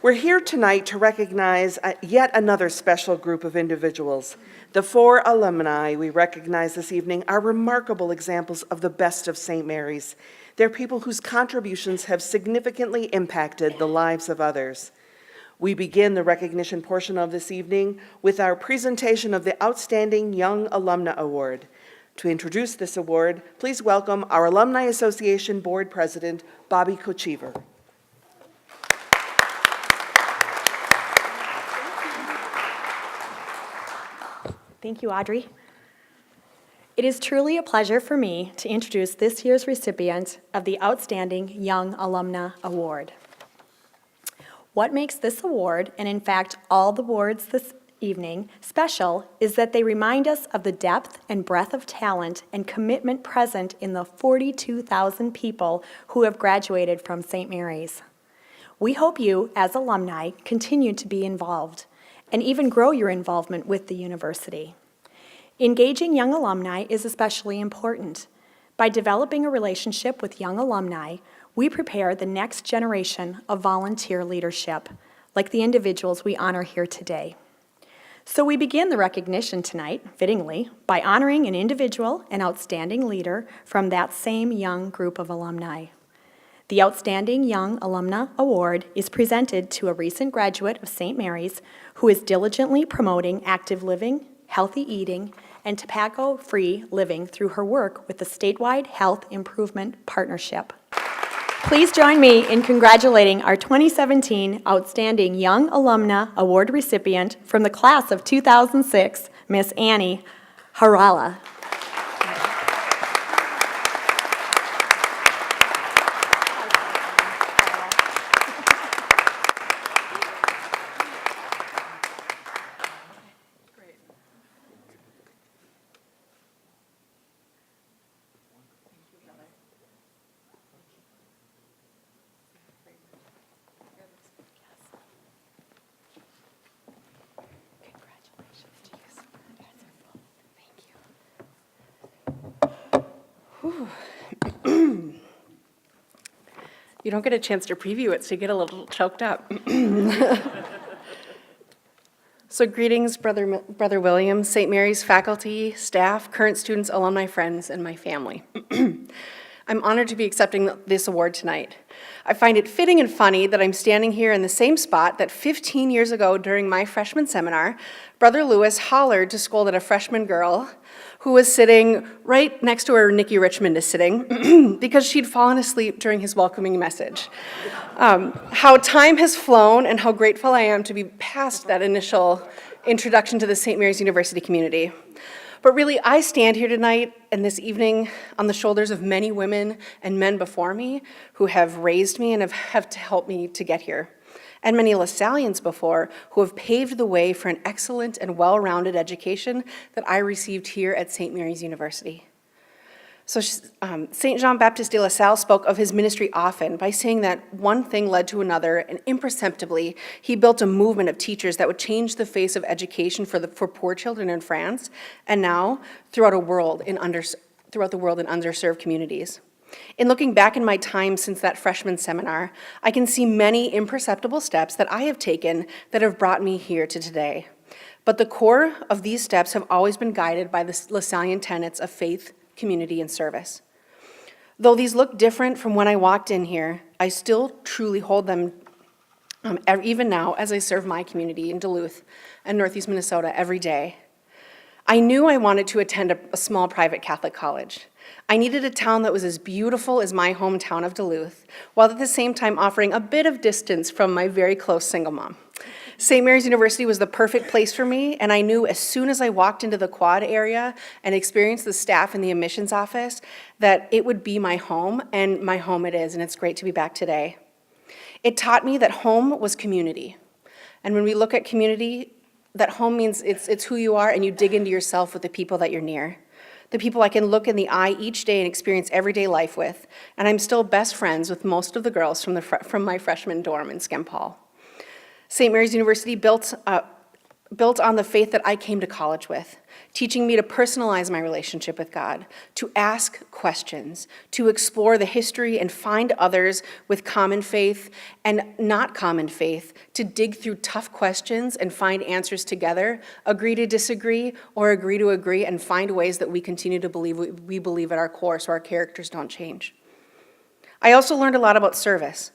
We're here tonight to recognize yet another special group of individuals. The 4 alumni we recognize this evening are remarkable examples of the best of St. Mary's. They're people whose contributions have significantly impacted the lives of others. We begin the recognition portion of this evening with our presentation of the Outstanding Young Alumna Award. To introduce this award, please welcome our Alumni Association Board President, Bobby Kochever. Thank you, Audrey. It is truly a pleasure for me to introduce this year's recipient of the Outstanding Young Alumna Award. What makes this award, and in fact all the awards this evening, special is that they remind us of the depth and breadth of talent and commitment present in the 42,000 people who have graduated from St. Mary's. We hope you, as alumni, continue to be involved and even grow your involvement with the university. Engaging young alumni is especially important. By developing a relationship with young alumni, we prepare the next generation of volunteer leadership, like the individuals we honor here today. So we begin the recognition tonight, fittingly, by honoring an individual and outstanding leader from that same young group of alumni. The Outstanding Young Alumna Award is presented to a recent graduate of St. Mary's who is diligently promoting active living, healthy eating, and tobacco-free living through her work with the Statewide Health Improvement Partnership. Please join me in congratulating our 2017 Outstanding Young Alumna Award recipient from the class of 2006, Miss Annie Harala. You don't get a chance to preview it, so you get a little choked up. So greetings, Brother William, St. Mary's faculty, staff, current students, alumni friends, and my family. I'm honored to be accepting this award tonight. I find it fitting and funny that I'm standing here in the same spot that 15 years ago during my freshman seminar, Brother Lewis hollered to scold at a freshman girl who was sitting right next to where Nikki Richmond is sitting because she'd fallen asleep during his welcoming message. How time has flown and how grateful I am to be past that initial introduction to the St. Mary's University community. But really, I stand here tonight and this evening on the shoulders of many women and men before me who have raised me and have helped me to get here, and many LaSallians before who have paved the way for an excellent and well-rounded education that I received here at St. Mary's University. So St. Jean Baptiste de La Salle spoke of his ministry often by saying that one thing led to another, and imperceptibly, he built a movement of teachers that would change the face of education for poor children in France, and now throughout the world in underserved communities. In looking back in my time since that freshman seminar, I can see many imperceptible steps that I have taken that have brought me here to today. But the core of these steps have always been guided by the LaSallian tenets of faith, community, and service. Though these look different from when I walked in here, I still truly hold them even now as I serve my community in Duluth and Northeast Minnesota every day. I knew I wanted to attend a small private Catholic college. I needed a town that was as beautiful as my hometown of Duluth, while at the same time offering a bit of distance from my very close single mom. St. Mary's University was the perfect place for me, and I knew as soon as I walked into the quad area and experienced the staff in the admissions office that it would be my home, and my home it is, and it's great to be back today. It taught me that home was community. And when we look at community, that home means it's who you are, and you dig into yourself with the people that you're near. The people I can look in the eye each day and experience everyday life with, and I'm still best friends with most of the girls from my freshman dorm in Skimpole. St. Mary's University built built on the faith that I came to college with, teaching me to personalize my relationship with God, to ask questions, to explore the history and find others with common faith and not common faith, to dig through tough questions and find answers together, agree to disagree, or agree to agree, and find ways that we continue to believe what we believe at our core so our characters don't change. I also learned a lot about service,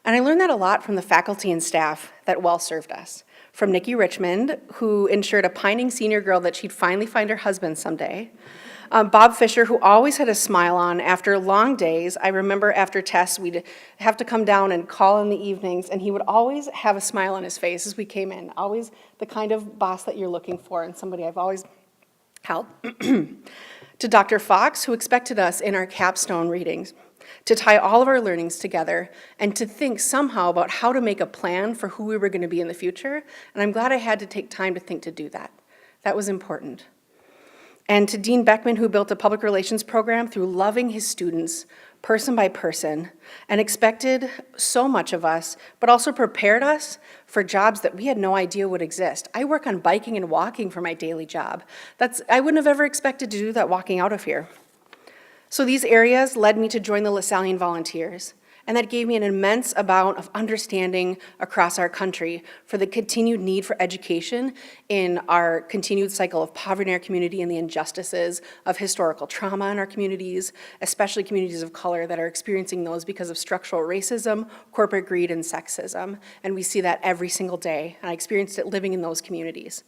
and I learned that a lot from the faculty and staff that well served us. From Nikki Richmond, who ensured a pining senior girl that she'd finally find her husband someday. Bob Fisher, who always had a smile on after long days. I remember after tests, we'd have to come down and call in the evenings, and he would always have a smile on his face as we came in. Always the kind of boss that you're looking for and somebody I've always held. To Dr. Fox, who expected us in our capstone readings to tie all of our learnings together and to think somehow about how to make a plan for who we were going to be in the future. And I'm glad I had to take time to think to do that. That was important. And to Dean Beckman, who built a public relations program through loving his students person by person and expected so much of us, but also prepared us for jobs that we had no idea would exist. I work on biking and walking for my daily job. I wouldn't have ever expected to do that walking out of here. So these areas led me to join the LaSallian Volunteers, and that gave me an immense amount of understanding across our country for the continued need for education in our continued cycle of poverty in our community and the injustices of historical trauma in our communities, especially communities of color that are experiencing those because of structural racism, corporate greed, and sexism. And we see that every single day, and I experienced it living in those communities.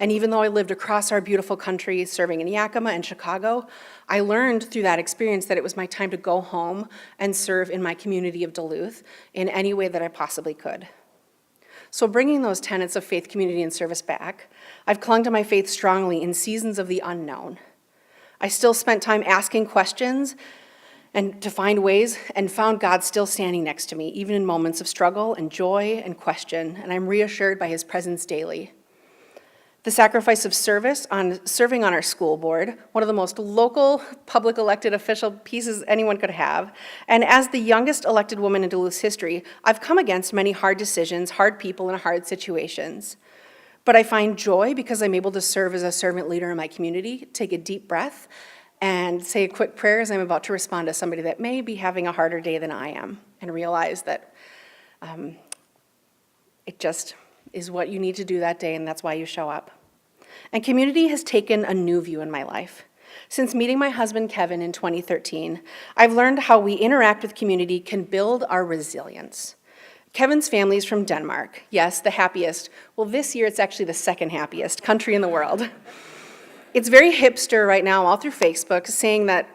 And even though I lived across our beautiful country, serving in Yakima and Chicago, I learned through that experience that it was my time to go home and serve in my community of Duluth in any way that I possibly could. So bringing those tenets of faith, community, and service back, I've clung to my faith strongly in seasons of the unknown. I still spent time asking questions and to find ways, and found God still standing next to me, even in moments of struggle and joy and question, and I'm reassured by his presence daily. The sacrifice of serving on our school board, one of the most local public elected official pieces anyone could have. And as the youngest elected woman in Duluth's history, I've come against many hard decisions, hard people, and hard situations. But I find joy because I'm able to serve as a servant leader in my community, take a deep breath, and say a quick prayer as I'm about to respond to somebody that may be having a harder day than I am, and realize that it just is what you need to do that day, and that's why you show up. And community has taken a new view in my life. Since meeting my husband, Kevin, in 2013, I've learned how we interact with community can build our resilience. Kevin's family is from Denmark. Yes, the happiest. Well, this year it's actually the second happiest country in the world. It's very hipster right now, all through Facebook, saying that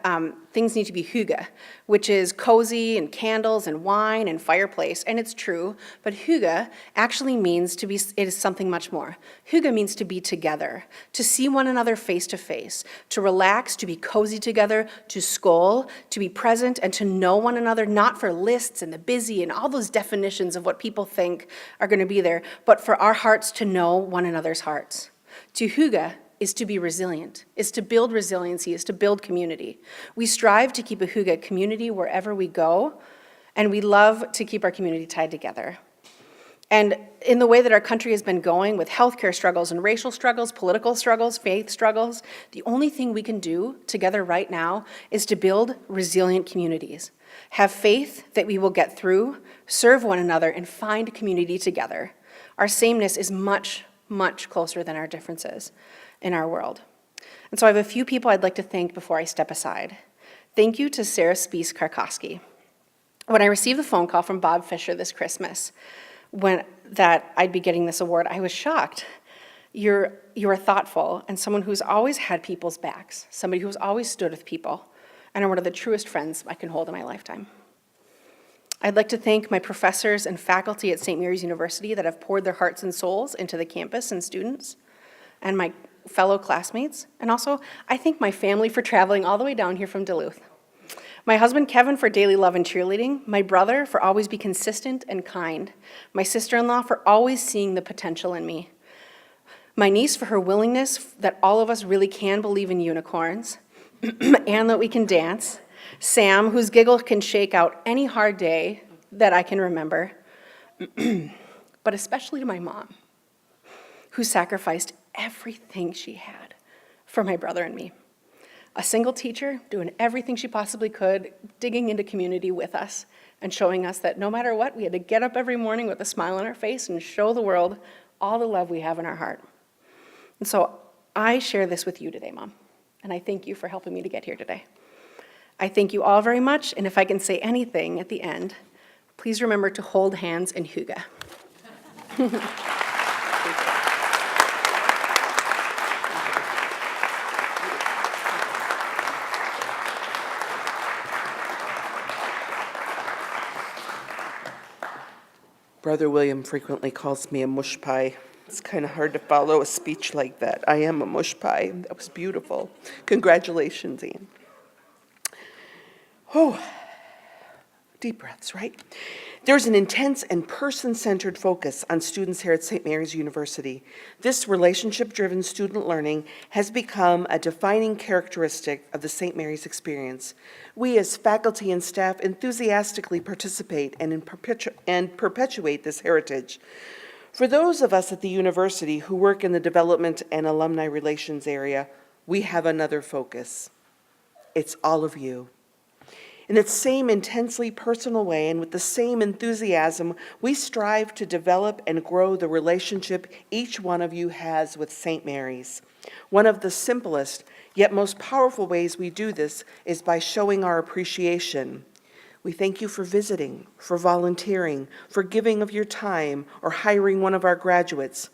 things need to be hygge, which is cozy and candles and wine and fireplace, and it's true, but hygge actually means it is something much more. Hygge means to be together, to see one another face to face, to relax, to be cozy together, to skål, to be present, and to know one another, not for lists and the busy and all those definitions of what people think are going to be there, but for our hearts to know one another's hearts. To hygge is to be resilient, is to build resiliency, is to build community. We strive to keep a hygge community wherever we go, and we love to keep our community tied together. And in the way that our country has been going with healthcare struggles and racial struggles, political struggles, faith struggles, the only thing we can do together right now is to build resilient communities. Have faith that we will get through, serve one another, and find community together. Our sameness is much, much closer than our differences in our world. And so I have a few people I'd like to thank before I step aside. Thank you to Sarah Spies-Karkoski. When I received the phone call from Bob Fisher this Christmas, that I'd be getting this award, I was shocked. You're thoughtful and someone who's always had people's backs, somebody who's always stood with people, and are one of the truest friends I can hold in my lifetime. I'd like to thank my professors and faculty at St. Mary's University that have poured their hearts and souls into the campus and students, and my fellow classmates. And also, I thank my family for traveling all the way down here from Duluth. My husband, Kevin, for daily love and cheerleading. My brother, for always be consistent and kind. My sister-in-law, for always seeing the potential in me. My niece, for her willingness that all of us really can believe in unicorns and that we can dance. Sam, whose giggle can shake out any hard day that I can remember. But especially to my mom, who sacrificed everything she had for my brother and me. A single teacher doing everything she possibly could, digging into community with us and showing us that no matter what, we had to get up every morning with a smile on our face and show the world all the love we have in our heart. And so I share this with you today, Mom, and I thank you for helping me to get here today. I thank you all very much, and if I can say anything at the end, please remember to hold hands and hygge. Brother William frequently calls me a mush pie. It's kind of hard to follow a speech like that. I am a mush pie. That was beautiful. Congratulations, Ian. Oh, deep breaths, right? There's an intense and person-centered focus on students here at St. Mary's University. This relationship-driven student learning has become a defining characteristic of the St. Mary's experience. We as faculty and staff enthusiastically participate and perpetuate this heritage. For those of us at the university who work in the development and alumni relations area, we have another focus. It's all of you. In that same intensely personal way and with the same enthusiasm, we strive to develop and grow the relationship each one of you has with St. Mary's. One of the simplest yet most powerful ways we do this is by showing our appreciation. We thank you for visiting, for volunteering, for giving of your time, or hiring one of our graduates.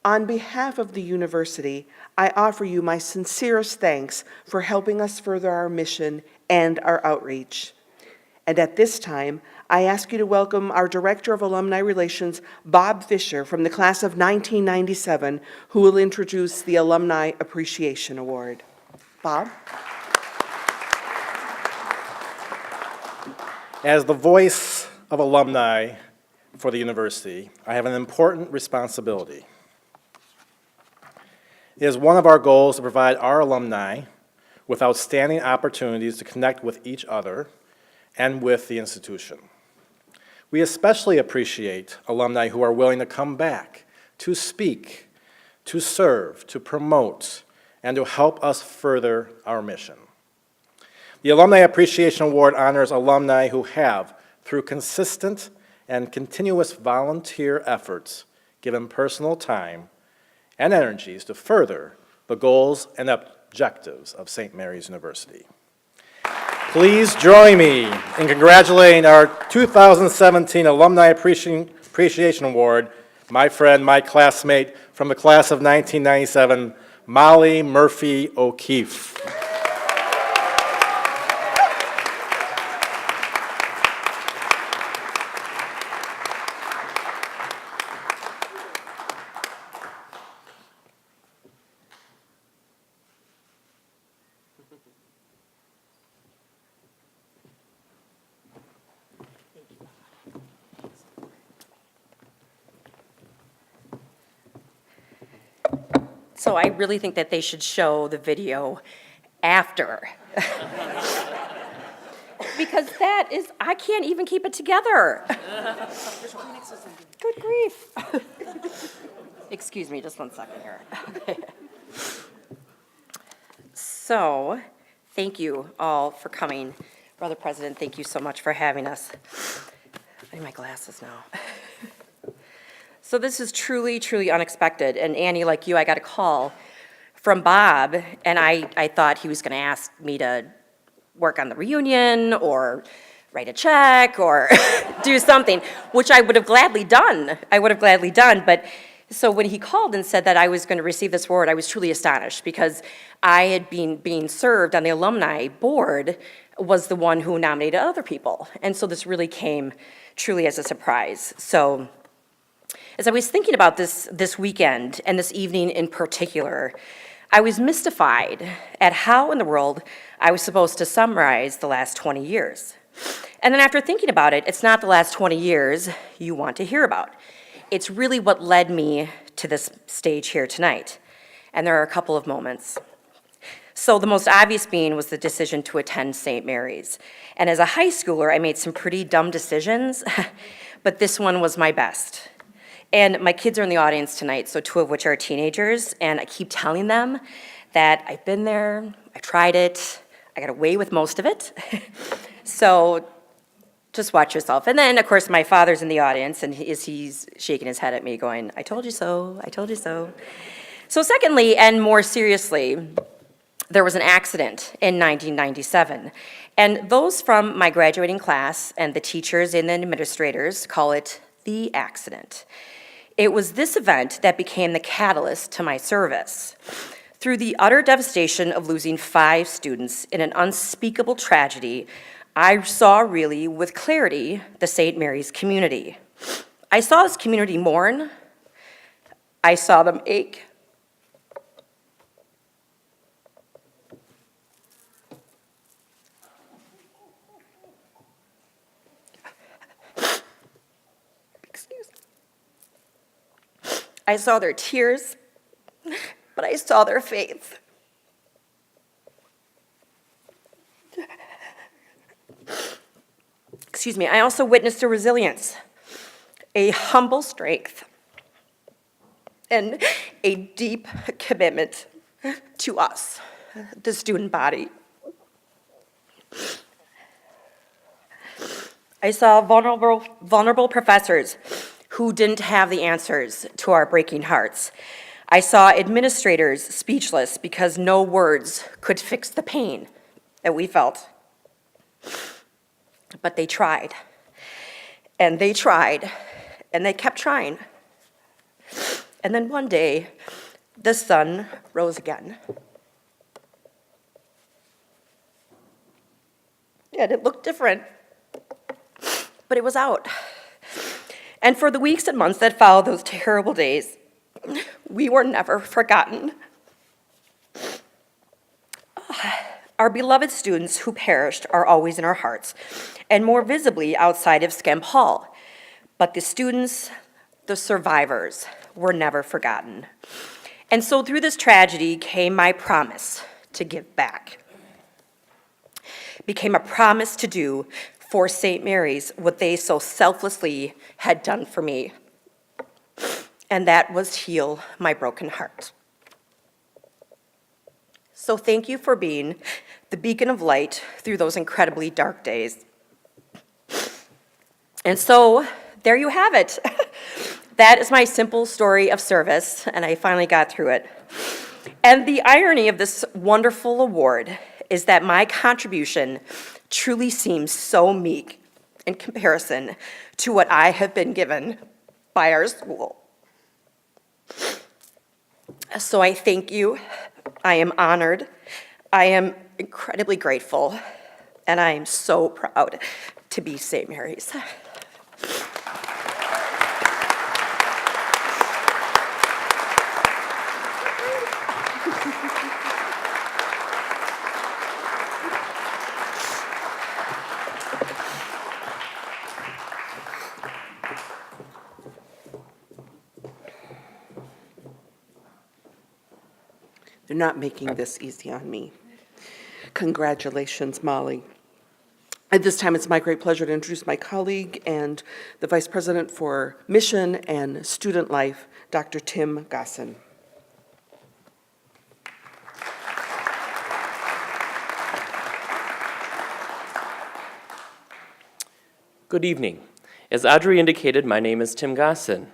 On behalf of the university, I offer you my sincerest thanks for helping us further our mission and our outreach. And at this time, I ask you to welcome our Director of Alumni Relations, Bob Fisher, from the class of 1997, who will introduce the Alumni Appreciation Award. Bob? As the voice of alumni for the university, I have an important responsibility. It is one of our goals to provide our alumni with outstanding opportunities to connect with each other and with the institution. We especially appreciate alumni who are willing to come back, to speak, to serve, to promote, and to help us further our mission. The Alumni Appreciation Award honors alumni who have, through consistent and continuous volunteer efforts, given personal time and energies to further the goals and objectives of St. Mary's University. Please join me in congratulating our 2017 Alumni Appreciation Award, my friend, my classmate from the class of 1997, Molly Murphy O'Keefe. So I really think that they should show the video after. Because that is, I can't even keep it together. Good grief. Excuse me, just 1 second here. Okay. So, thank you all for coming. Brother President, thank you so much for having us. I need my glasses now. So this is truly, truly unexpected. And Annie, like you, I got a call from Bob, and I thought he was going to ask me to work on the reunion or write a check or do something, which I would have gladly done. But so when he called and said that I was going to receive this award, I was truly astonished because I had been being served on the alumni board, was the one who nominated other people. And so this really came truly as a surprise. So as I was thinking about this weekend and this evening in particular, I was mystified at how in the world I was supposed to summarize the last 20 years. And then after thinking about it, it's not the last 20 years you want to hear about. It's really what led me to this stage here tonight. And there are a couple of moments. So the most obvious being was the decision to attend St. Mary's. And as a high schooler, I made some pretty dumb decisions, but this one was my best. And my kids are in the audience tonight, so two of which are teenagers, and I keep telling them that I've been there, I tried it, I got away with most of it. So just watch yourself. And then, of course, my father's in the audience, and he's shaking his head at me going, I told you so, I told you so. So secondly, and more seriously, there was an accident in 1997. And those from my graduating class and the teachers and the administrators call it the accident. It was this event that became the catalyst to my service. Through the utter devastation of losing 5 students in an unspeakable tragedy, I saw really with clarity the St. Mary's community. I saw this community mourn. I saw them ache. I saw their tears, but I saw their faith. Excuse me, I also witnessed a resilience, a humble strength, and a deep commitment to us, the student body. I saw vulnerable professors who didn't have the answers to our breaking hearts. I saw administrators speechless because no words could fix the pain that we felt. But they tried, and they tried, and they kept trying. And then one day, the sun rose again. And it looked different, but it was out. And for the weeks and months that followed those terrible days, we were never forgotten. Our beloved students who perished are always in our hearts, and more visibly outside of Skemp Hall. But the students, the survivors, were never forgotten. And so through this tragedy came my promise to give back. Became a promise to do for St. Mary's what they so selflessly had done for me. And that was heal my broken heart. So thank you for being the beacon of light through those incredibly dark days. And so there you have it. That is my simple story of service, and I finally got through it. And the irony of this wonderful award is that my contribution truly seems so meek in comparison to what I have been given by our school. So I thank you. I am honored. I am incredibly grateful, and I am so proud to be St. Mary's. They're not making this easy on me. Congratulations, Molly. At this time, it's my great pleasure to introduce my colleague and the Vice President for Mission and Student Life, Dr. Tim Gossin. Good evening. As Audrey indicated, my name is Tim Gossin.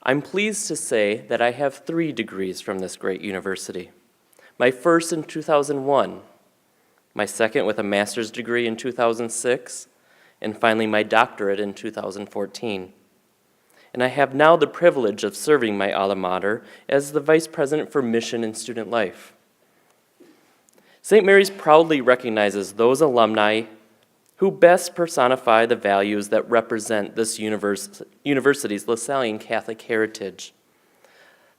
I'm pleased to say that I have 3 degrees from this great university. My first in 2001, my second with a master's degree in 2006, and finally my doctorate in 2014. And I have now the privilege of serving my alma mater as the Vice President for Mission and Student Life. St. Mary's proudly recognizes those alumni who best personify the values that represent this university's Lasallian Catholic heritage.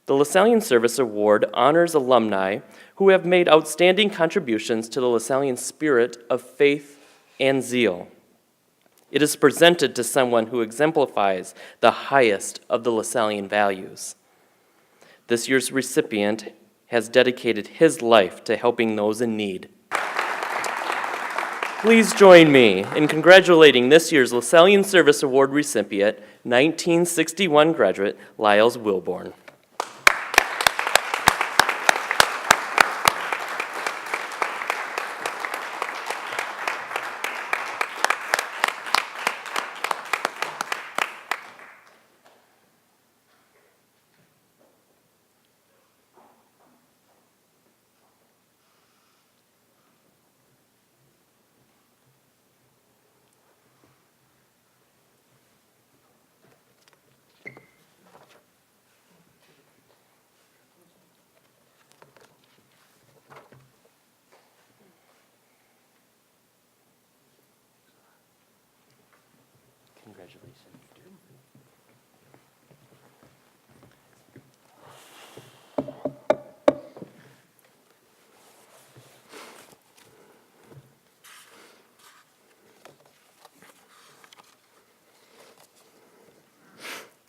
The Lasallian Service Award honors alumni who have made outstanding contributions to the Lasallian spirit of faith and zeal. It is presented to someone who exemplifies the highest of the Lasallian values. This year's recipient has dedicated his life to helping those in need. Please join me in congratulating this year's LaSallian Service Award recipient, 1961 graduate Lyles Wilborn. Congratulations.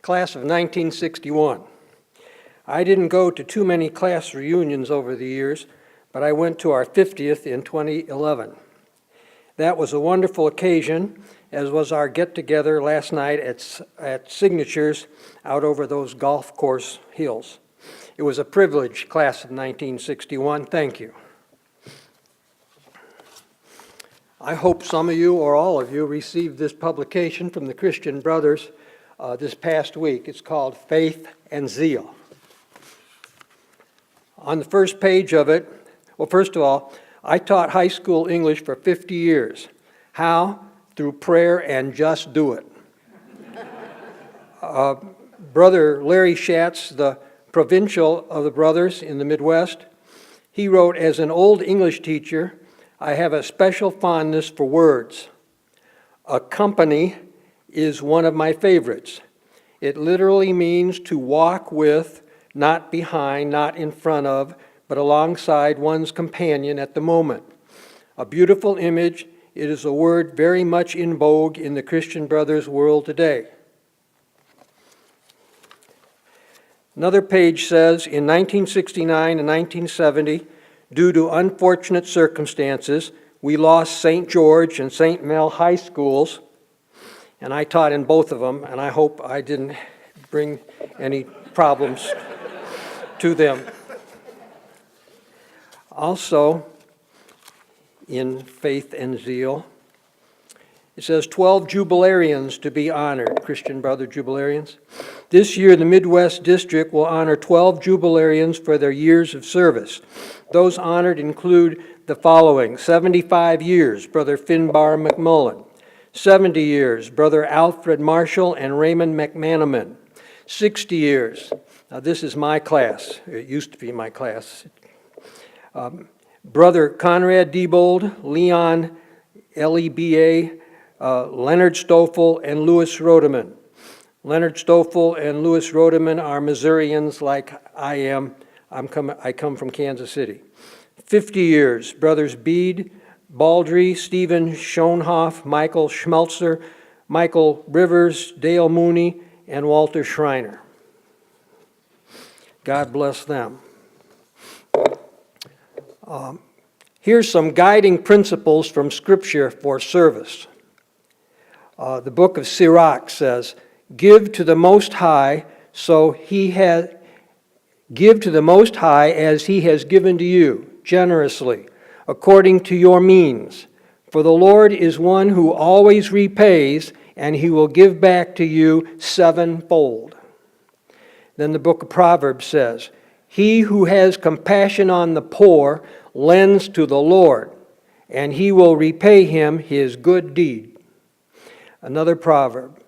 Class of 1961. I didn't go to too many class reunions over the years, but I went to our 50th in 2011. That was a wonderful occasion, as was our get-together last night at Signatures out over those golf course hills. It was a privilege, class of 1961. Thank you. I hope some of you or all of you received this publication from the Christian Brothers this past week. It's called Faith and Zeal. On the first page of it, well, first of all, I taught high school English for 50 years. How? Through prayer and just do it. Brother Larry Schatz, the provincial of the brothers in the Midwest, he wrote, as an old English teacher, I have a special fondness for words. Accompany is one of my favorites. It literally means to walk with, not behind, not in front of, but alongside one's companion at the moment. A beautiful image. It is a word very much in vogue in the Christian Brothers world today. Another page says, in 1969 and 1970, due to unfortunate circumstances, we lost St. George and St. Mel high schools, and I taught in both of them, and I hope I didn't bring any problems to them. Also, in Faith and Zeal, it says 12 jubilarians to be honored, Christian Brother jubilarians. This year, the Midwest District will honor 12 jubilarians for their years of service. Those honored include the following: 75 years, Brother Finbar McMullen; 70 years, Brother Alfred Marshall and Raymond McManaman; 60 years, now this is my class, it used to be my class, Brother Conrad Diebold, Leon Leba, Leonard Stoffel, and Louis Rodeman. Leonard Stoffel and Louis Rodeman are Missourians like I am. I come from Kansas City. 50 years, Brothers Bede, Baldry, Stephen Schoenhoff, Michael Schmelzer, Michael Rivers, Dale Mooney, and Walter Schreiner. God bless them. Here's some guiding principles from Scripture for service. The book of Sirach says, "Give to the Most High, give to the Most High as He has given to you, generously, according to your means. For the Lord is one who always repays, and He will give back to you sevenfold." Then the book of Proverbs says, "He who has compassion on the poor lends to the Lord, and He will repay him his good deed." Another proverb,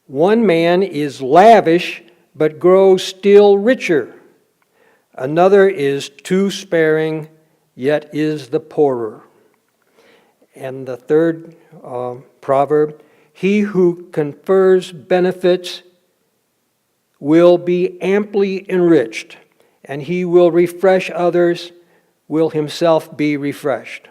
"One man is lavish, but grows still richer. Another is too sparing, yet is the poorer." And the third proverb, "He who confers benefits will be amply enriched, and he will refresh others, will himself be refreshed."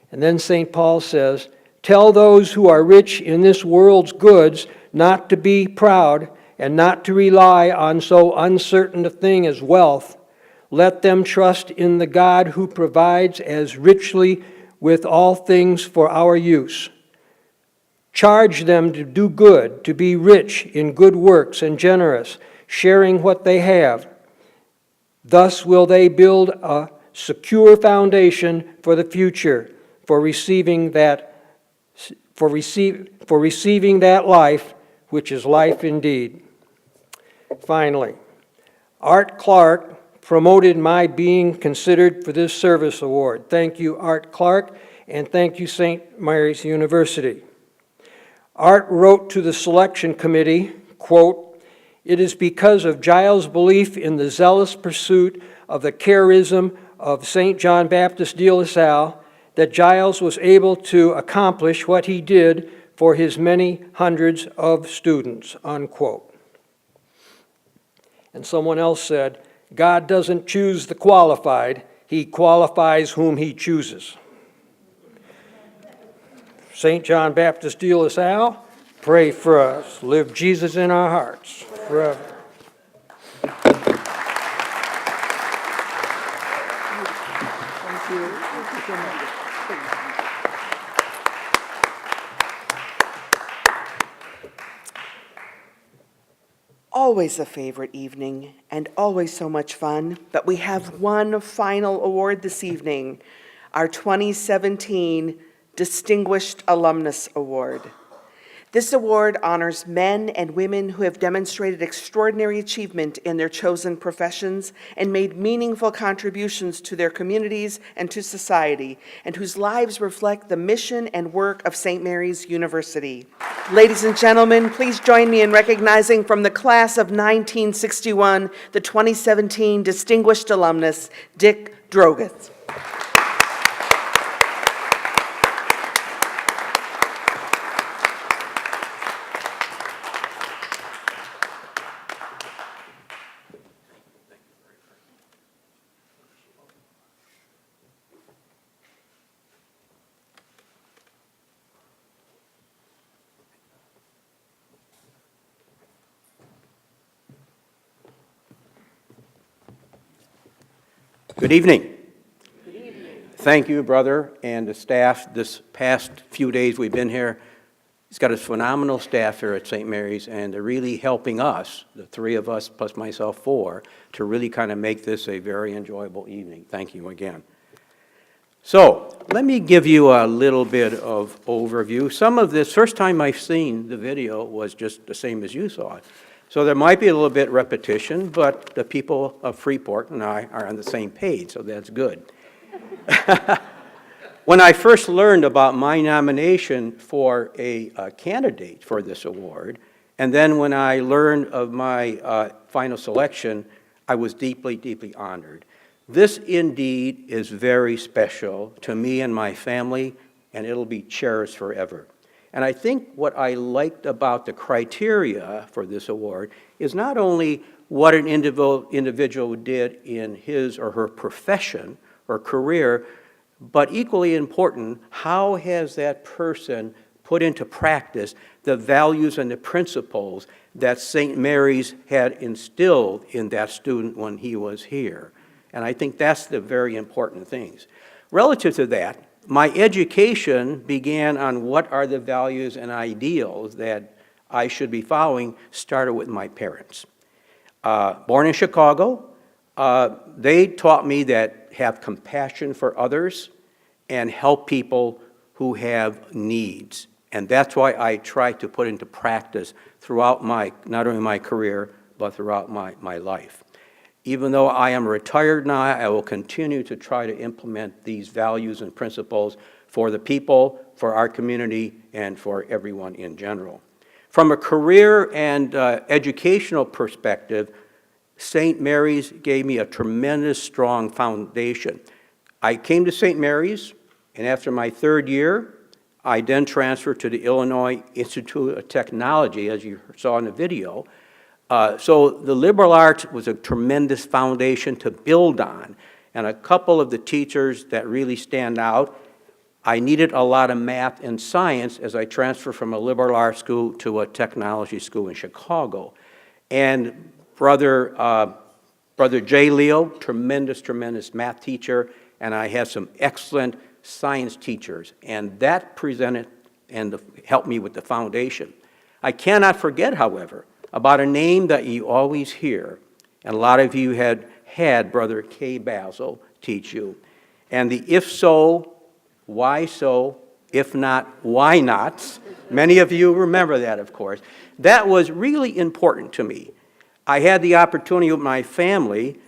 And then St. Paul says, "Tell those who are rich in this world's goods not to be proud and not to rely on so uncertain a thing as wealth. Let them trust in the God who provides as richly with all things for our use. Charge them to do good, to be rich in good works and generous, sharing what they have. Thus will they build a secure foundation for the future, for receiving that life, which is life indeed. Finally, Art Clark promoted my being considered for this service award. Thank you, Art Clark, and thank you, St. Mary's University. Art wrote to the selection committee, quote, "It is because of Giles' belief in the zealous pursuit of the charism of St. John Baptist de La Salle that Giles was able to accomplish what he did for his many hundreds of students," unquote. And someone else said, "God doesn't choose the qualified, He qualifies whom He chooses." St. John Baptist de La Salle, pray for us. Live Jesus in our hearts forever. Always a favorite evening and always so much fun, but we have one final award this evening, our 2017 Distinguished Alumnus Award. This award honors men and women who have demonstrated extraordinary achievement in their chosen professions and made meaningful contributions to their communities and to society, and whose lives reflect the mission and work of St. Mary's University. Ladies and gentlemen, please join me in recognizing from the class of 1961, the 2017 Distinguished Alumnus, Dick Drogas. Good evening. Good evening. Thank you, brother, and the staff. This past few days we've been here, he's got a phenomenal staff here at St. Mary's, and they're really helping us, the three of us plus myself, four, to really kind of make this a very enjoyable evening. Thank you again. So let me give you a little bit of overview. Some of this, first time I've seen the video was just the same as you saw it. So there might be a little bit repetition, but the people of Freeport and I are on the same page, so that's good. When I first learned about my nomination for a candidate for this award, and then when I learned of my final selection, I was deeply, deeply honored. This indeed is very special to me and my family, and it'll be cherished forever. And I think what I liked about the criteria for this award is not only what an individual did in his or her profession or career, but equally important, how has that person put into practice the values and the principles that St. Mary's had instilled in that student when he was here. And I think that's the very important things. Relative to that, my education began on what are the values and ideals that I should be following, started with my parents. Born in Chicago, they taught me that have compassion for others and help people who have needs. And that's why I try to put into practice throughout not only my career, but throughout my life. Even though I am retired now, I will continue to try to implement these values and principles for the people, for our community, and for everyone in general. From a career and educational perspective, St. Mary's gave me a tremendous strong foundation. I came to St. Mary's, and after my third year, I then transferred to the Illinois Institute of Technology, as you saw in the video. So the liberal arts was a tremendous foundation to build on. And a couple of the teachers that really stand out, I needed a lot of math and science as I transferred from a liberal arts school to a technology school in Chicago. And Brother J. Leo, tremendous math teacher, and I had some excellent science teachers, and that presented and helped me with the foundation. I cannot forget, however, about a name that you always hear, and a lot of you had Brother K. Basil teach you. And the if so, why so, if not, why not? Many of you remember that, of course. That was really important to me. I had the opportunity with my family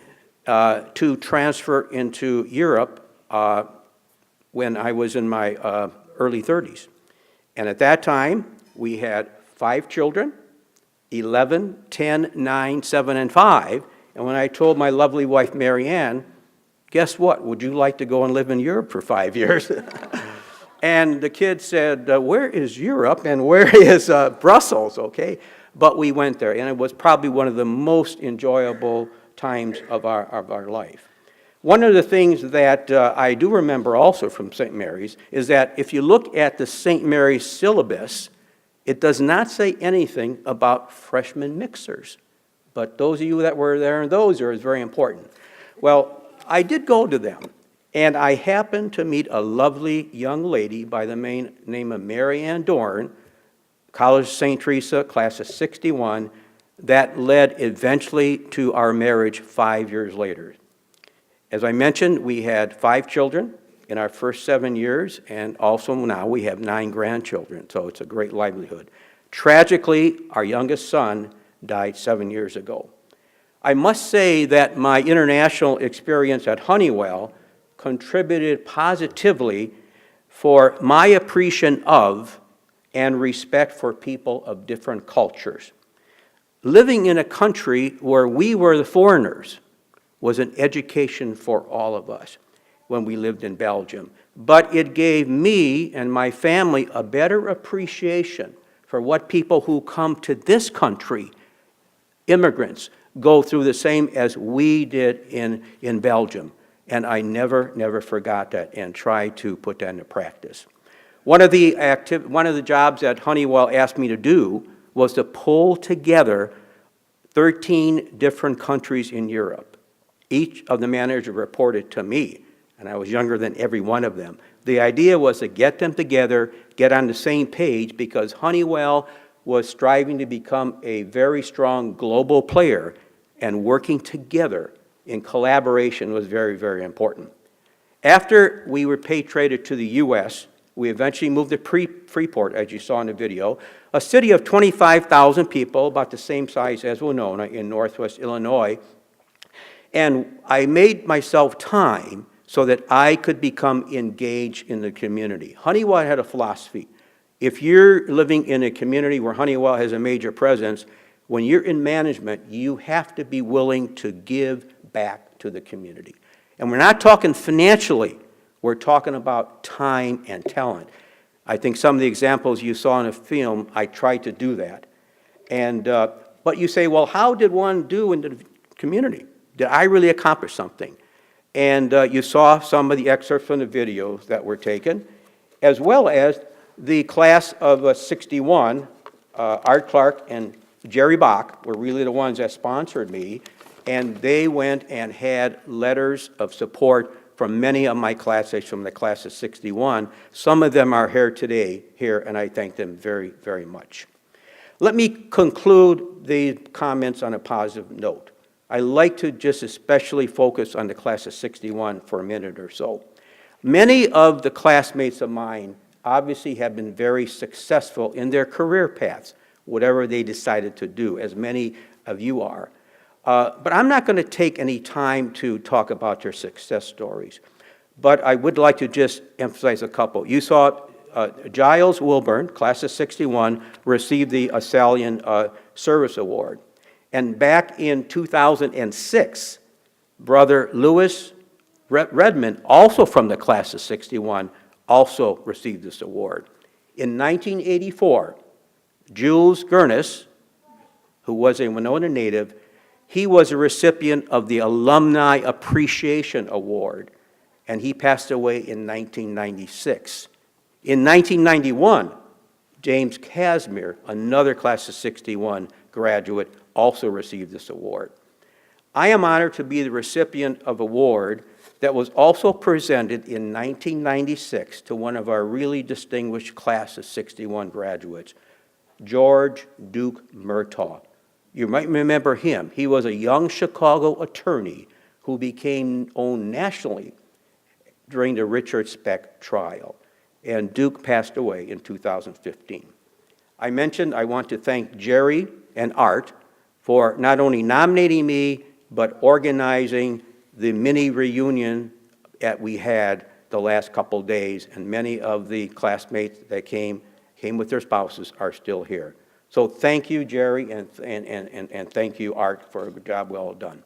to transfer into Europe when I was in my early 30s. And at that time, we had 5 children, 11, 10, 9, 7, and 5. And when I told my lovely wife, Mary Ann, guess what? Would you like to go and live in Europe for 5 years? And the kid said, where is Europe and where is Brussels, okay? But we went there, and it was probably one of the most enjoyable times of our life. One of the things that I do remember also from St. Mary's is that if you look at the St. Mary's syllabus, it does not say anything about freshman mixers. But those of you that were there in those years is very important. Well, I did go to them, and I happened to meet a lovely young lady by the name of Mary Ann Dorn, College of St. Teresa, class of 61, that led eventually to our marriage 5 years later. As I mentioned, we had 5 children in our first 7 years, and also now we have 9 grandchildren, so it's a great livelihood. Tragically, our youngest son died 7 years ago. I must say that my international experience at Honeywell contributed positively for my appreciation of and respect for people of different cultures. Living in a country where we were the foreigners was an education for all of us when we lived in Belgium. But it gave me and my family a better appreciation for what people who come to this country, immigrants, go through the same as we did in Belgium. And I never forgot that and tried to put that into practice. One of the jobs that Honeywell asked me to do was to pull together 13 different countries in Europe. Each of the managers reported to me, and I was younger than every one of them. The idea was to get them together, get on the same page, because Honeywell was striving to become a very strong global player, and working together in collaboration was very, very important. After we repatriated to the U.S., we eventually moved to Freeport, as you saw in the video, a city of 25,000 people, about the same size as Winona in northwest Illinois. And I made myself time so that I could become engaged in the community. Honeywell had a philosophy. If you're living in a community where Honeywell has a major presence, when you're in management, you have to be willing to give back to the community. And we're not talking financially. We're talking about time and talent. I think some of the examples you saw in the film, I tried to do that. And, but you say, well, how did one do in the community? Did I really accomplish something? And you saw some of the excerpts from the videos that were taken, as well as the class of 61, Art Clark and Jerry Bach were really the ones that sponsored me, and they went and had letters of support from many of my classmates from the class of 61. Some of them are here today, and I thank them very, very much. Let me conclude the comments on a positive note. I like to just especially focus on the class of 61 for a minute or so. Many of the classmates of mine obviously have been very successful in their career paths, whatever they decided to do, as many of you are. But I'm not going to take any time to talk about their success stories. But I would like to just emphasize a couple. You saw Giles Wilburn, class of 61, received the Asalian Service Award. And back in 2006, Brother Lewis Redmond, also from the class of 61, also received this award. In 1984, Jules Gurnis, who was a Winona native, he was a recipient of the Alumni Appreciation Award, and he passed away in 1996. In 1991, James Casimir, another class of 61 graduate, also received this award. I am honored to be the recipient of an award that was also presented in 1996 to one of our really distinguished class of 61 graduates, George Duke Murtaugh. You might remember him. He was a young Chicago attorney who became known nationally during the Richard Speck trial, and Duke passed away in 2015. I mentioned I want to thank Jerry and Art for not only nominating me, but organizing the mini reunion that we had the last couple days, and many of the classmates that came with their spouses are still here. So thank you, Jerry, and thank you, Art, for a good job well done.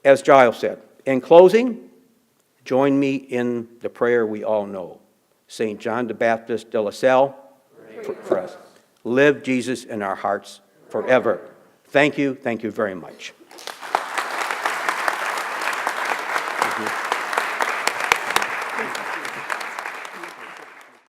As Giles said, in closing, join me in the prayer we all know. St. John the Baptist de La Salle, for us. Live Jesus in our hearts forever. Thank you very much.